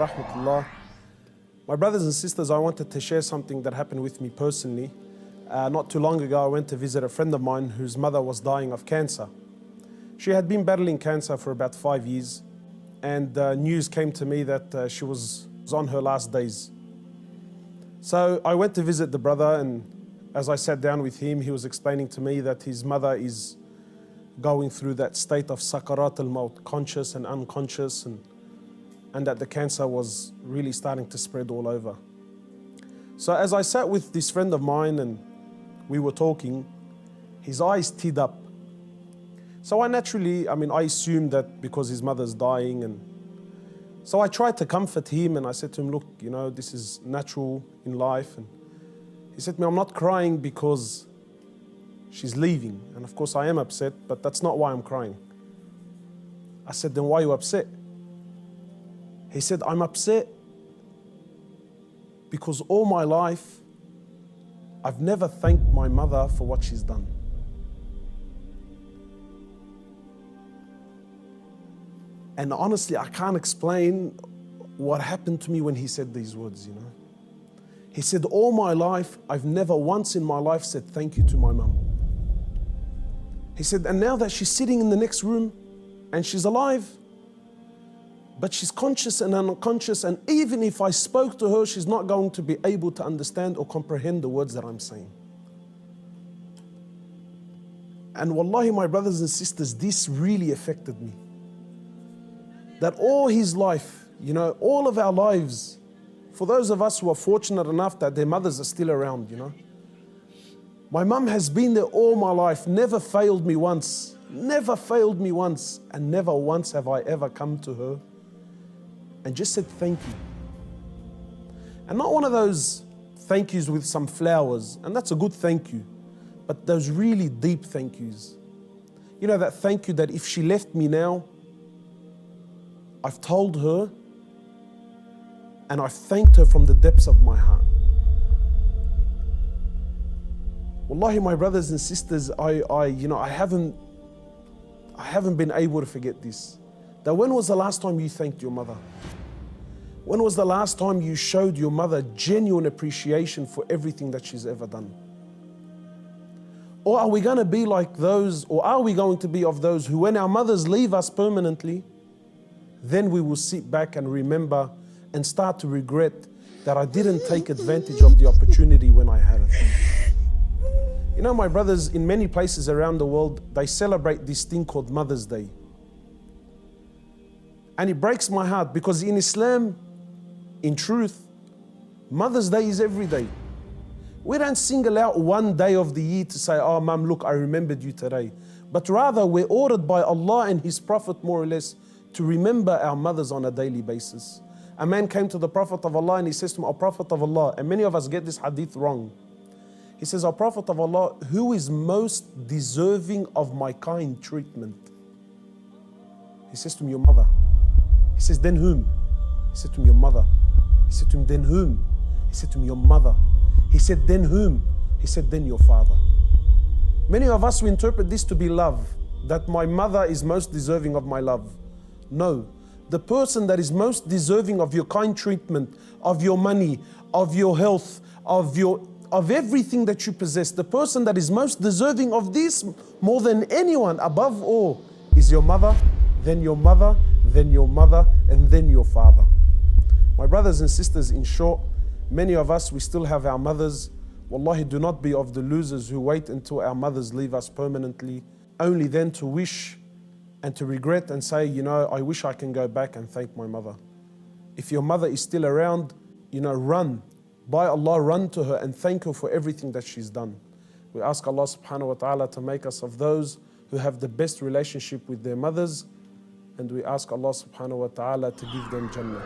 wa rahmatullah. My brothers and sisters, I wanted to share something that happened with me personally. Not too long ago, I went to visit a friend of mine whose mother was dying of cancer. She had been battling cancer for about 5 years, and news came to me that she was on her last days. So I went to visit the brother, and as I sat down with him, he was explaining to me that his mother is going through that state of sakarat al-maut, conscious and unconscious, and that the cancer was really starting to spread all over. So as I sat with this friend of mine and we were talking, his eyes teared up. So I assumed that because his mother's dying, and so I tried to comfort him, and I said to him, look, you know, this is natural in life. And he said to me, I'm not crying because she's leaving. And of course I am upset, but that's not why I'm crying. I said, then why are you upset? He said, I'm upset because all my life I've never thanked my mother for what she's done. And honestly, I can't explain what happened to me when he said these words, you know. He said, all my life, I've never once in my life said thank you to my mum. He said, and now that she's sitting in the next room and she's alive, but she's conscious and unconscious, and even if I spoke to her, she's not going to be able to understand or comprehend the words that I'm saying. And wallahi, my brothers and sisters, this really affected me. That all his life, you know, all of our lives, for those of us who are fortunate enough that their mothers are still around, you know. My mum has been there all my life, never failed me once, and never once have I ever come to her and just said thank you. And not one of those thank yous with some flowers, and that's a good thank you, but those really deep thank yous. You know, that thank you that if she left me now, I've told her and I've thanked her from the depths of my heart. Wallahi, my brothers and sisters, I haven't been able to forget this. That when was the last time you thanked your mother? When was the last time you showed your mother genuine appreciation for everything that she's ever done? Or are we going to be like those, or are we going to be of those who, when our mothers leave us permanently, then we will sit back and remember and start to regret that I didn't take advantage of the opportunity when I had it. You know, my brothers, in many places around the world, they celebrate this thing called Mother's Day. And it breaks my heart because in Islam, in truth, Mother's Day is every day. We don't single out one day of the year to say, oh, Mum, look, I remembered you today. But rather, we're ordered by Allah and His Prophet, more or less, to remember our mothers on a daily basis. A man came to the Prophet of Allah and he says to him, O Prophet of Allah, and many of us get this hadith wrong. He says, O Prophet of Allah, who is most deserving of my kind treatment? He says to him, your mother. He says, then whom? He said to him, your mother. He said to him, then whom? He said to him, your mother. He said, then whom? He said, then your father. Many of us, we interpret this to be love, that my mother is most deserving of my love. No, the person that is most deserving of your kind treatment, of your money, of your health, of everything that you possess, the person that is most deserving of this more than anyone, above all, is your mother, then your mother, then your mother, and then your father. My brothers and sisters, in short, many of us, we still have our mothers. Wallahi, do not be of the losers who wait until our mothers leave us permanently, only then to wish and to regret and say, you know, I wish I can go back and thank my mother. If your mother is still around, you know, run. By Allah, run to her and thank her for everything that she's done. We ask Allah subhanahu wa ta'ala to make us of those who have the best relationship with their mothers, and we ask Allah subhanahu wa ta'ala to give them Jannah.